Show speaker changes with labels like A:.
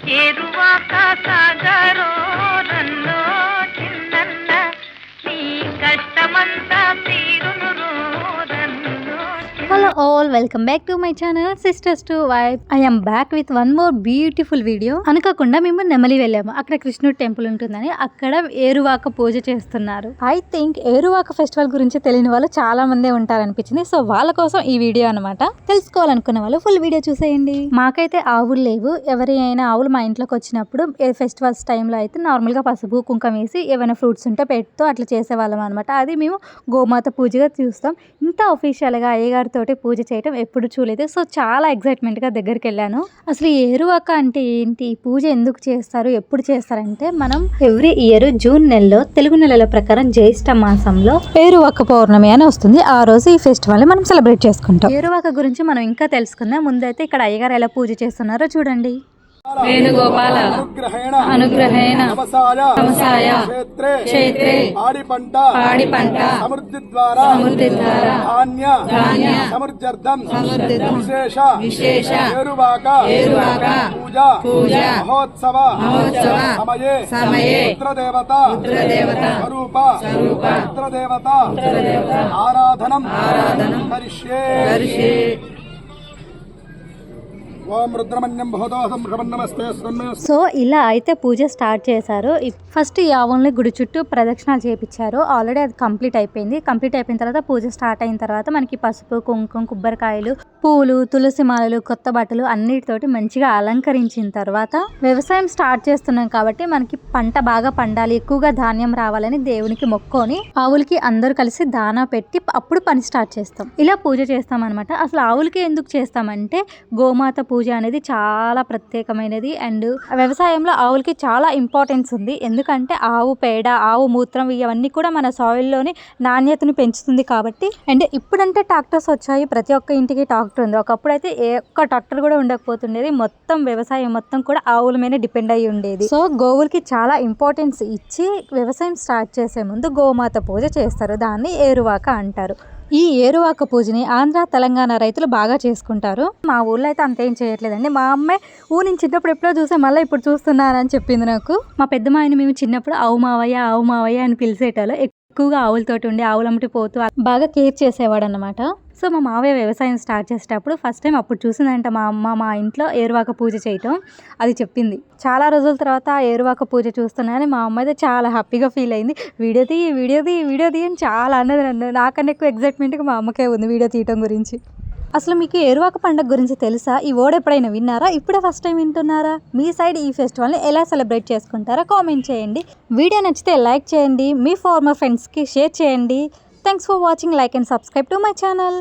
A: ఏరువాక సాగరో నన్నో చిన్నన్న నీ కష్టమంతా తీరును రోదన్నో.
B: Hello all, welcome back to my channel sisters to vibe. I am back with one more beautiful video. అనుకోకుండా మేము నెమలి వెళ్ళాము. అక్కడ కృష్ణుడు టెంపుల్ ఉంటుందని అక్కడ ఏరువాక పూజ చేస్తున్నారు. ఐ థింక్ ఏరువాక ఫెస్టివల్ గురించి తెలియని వాళ్ళు చాలా మందే ఉంటారనిపించింది. సో వాళ్ళ కోసం ఈ వీడియో అనమాట. తెలుసుకోవాలనుకున్న వాళ్ళు ఫుల్ వీడియో చూసేయండి. మాకైతే ఆవులు లేవు. ఎవరి అయినా ఆవులు మా ఇంట్లోకి వచ్చినప్పుడు ఫెస్టివల్స్ టైంలో అయితే నార్మల్గా పసుపు కుంకం వేసి ఏమైనా ఫ్రూట్స్ ఉంటే పెడుతూ అట్లా చేసేవాళ్ళం అనమాట. అది మేము గోమాత పూజగా చూస్తాం. ఇంత అఫీషియల్గా అయ్యగారితో పూజ చేయటం ఎప్పుడు చూడలేదు. సో చాలా ఎక్సైట్మెంట్ గా దగ్గరికి వెళ్ళాను. అసలు ఈ ఏరువాక అంటే ఏంటి, పూజ ఎందుకు చేస్తారు, ఎప్పుడు చేస్తారంటే మనం ఎవ్రీ ఇయర్ జూన్ నెలలో తెలుగు నెలల ప్రకారం జ్యేష్ఠ మాసంలో ఏరువాక పౌర్ణమి అని వస్తుంది. ఆ రోజు ఈ ఫెస్టివల్ ని మనం సెలబ్రేట్ చేసుకుంటాం. ఏరువాక గురించి మనం ఇంకా తెలుసుకుందాం. ముందైతే ఇక్కడ అయ్యగారు ఎలా పూజ చేస్తున్నారో చూడండి.
C: వేణుగోపాల అనుగ్రహేణ తమసాయ క్షేత్రే పాడి పంట సమృద్ధి ద్వారా ధాన్య సమృద్ధ్యర్థం విశేష ఏరువాక పూజ మహోత్సవ సమయే పుత్రదేవత స్వరూప పుత్రదేవత ఆరాధనం కరిష్యే.
B: సో ఇలా అయితే పూజ స్టార్ట్ చేశారు. ఫస్ట్ ఈ ఆవుల్ని గుడి చుట్టూ ప్రదక్షిణాలు చేయించారు. ఆల్రెడీ అది కంప్లీట్ అయిపోయింది. కంప్లీట్ అయిపోయిన తర్వాత పూజ స్టార్ట్ అయిన తర్వాత మనకి పసుపు కుంకుమ కొబ్బరికాయలు పూలు తులసి మాలలు కొత్త బట్టలు అన్నిటితోటి మంచిగా అలంకరించిన తర్వాత వ్యవసాయం స్టార్ట్ చేస్తున్నాం కాబట్టి మనకి పంట బాగా పండాలి, ఎక్కువగా ధాన్యం రావాలని దేవునికి మొక్కొని ఆవులకి అందరూ కలిసి దానా పెట్టి అప్పుడు పని స్టార్ట్ చేస్తాం. ఇలా పూజ చేస్తాం అనమాట. అసలు ఆవులకి ఎందుకు చేస్తామంటే గోమాత పూజ అనేది చాలా ప్రత్యేకమైనది అండ్ వ్యవసాయంలో ఆవులకి చాలా ఇంపార్టెన్స్ ఉంది. ఎందుకంటే ఆవు పేడ ఆవు మూత్రం ఇవన్నీ కూడా మన సాయిల్లోని నాణ్యతను పెంచుతుంది కాబట్టి. అండ్ ఇప్పుడంటే ట్రాక్టర్స్ వచ్చాయి, ప్రతి ఒక్క ఇంటికి ట్రాక్టర్ ఉంది. ఒకప్పుడు అయితే ఏ ఒక్క ట్రాక్టర్ కూడా ఉండకపోతుండేది. మొత్తం వ్యవసాయం మొత్తం కూడా ఆవుల మీద డిపెండ్ అయ్యి ఉండేది. సో గోవులకి చాలా ఇంపార్టెన్స్ ఇచ్చి వ్యవసాయం స్టార్ట్ చేసే ముందు గోమాత పూజ చేస్తారు. దాన్ని ఏరువాక అంటారు. ఈ ఏరువాక పూజని ఆంధ్ర తెలంగాణ రైతులు బాగా చేసుకుంటారు. మా ఊళ్ళో అయితే అంతేం చేయట్లేదండి. మా అమ్మాయి నేను చిన్నప్పుడు ఎప్పుడో చూసా, మళ్ళీ ఇప్పుడు చూస్తున్నానని చెప్పింది నాకు. మా పెద్దమ్మాయిని మేము చిన్నప్పుడు ఆవు మావయ్య అని పిలిచేటోళ్ళు. ఎక్కువగా ఆవులతోటి ఉండి ఆవులమ్మటి పోతూ బాగా కేర్ చేసేవాడు అనమాట. సో మా మావయ్య వ్యవసాయం స్టార్ట్ చేసేటప్పుడు ఫస్ట్ టైం అప్పుడు చూసిందంట మా అమ్మ మా ఇంట్లో ఏరువాక పూజ చేయటం. అది చెప్పింది. చాలా రోజుల తర్వాత ఆ ఏరువాక పూజ చూస్తున్నానని మా అమ్మ అయితే చాలా హ్యాపీగా ఫీల్ అయింది. వీడియో తీ అని చాలా అన్నది నన్ను. నాకన్నా ఎక్కువ ఎగ్జైట్మెంట్గా మా అమ్మకే ఉంది వీడియో తీయటం గురించి. అసలు మీకు ఏరువాక పండుగ గురించి తెలుసా? ఈ వర్డ్ ఎప్పుడైనా విన్నారా? ఇప్పుడే ఫస్ట్ టైం వింటున్నారా? మీ సైడ్ ఈ ఫెస్టివల్ని ఎలా సెలబ్రేట్ చేసుకుంటారా కామెంట్ చేయండి. వీడియో నచ్చితే లైక్ చేయండి, మీ ఫార్మర్ ఫ్రెండ్స్కి షేర్ చేయండి. Thanks for watching. Like and subscribe to my channel.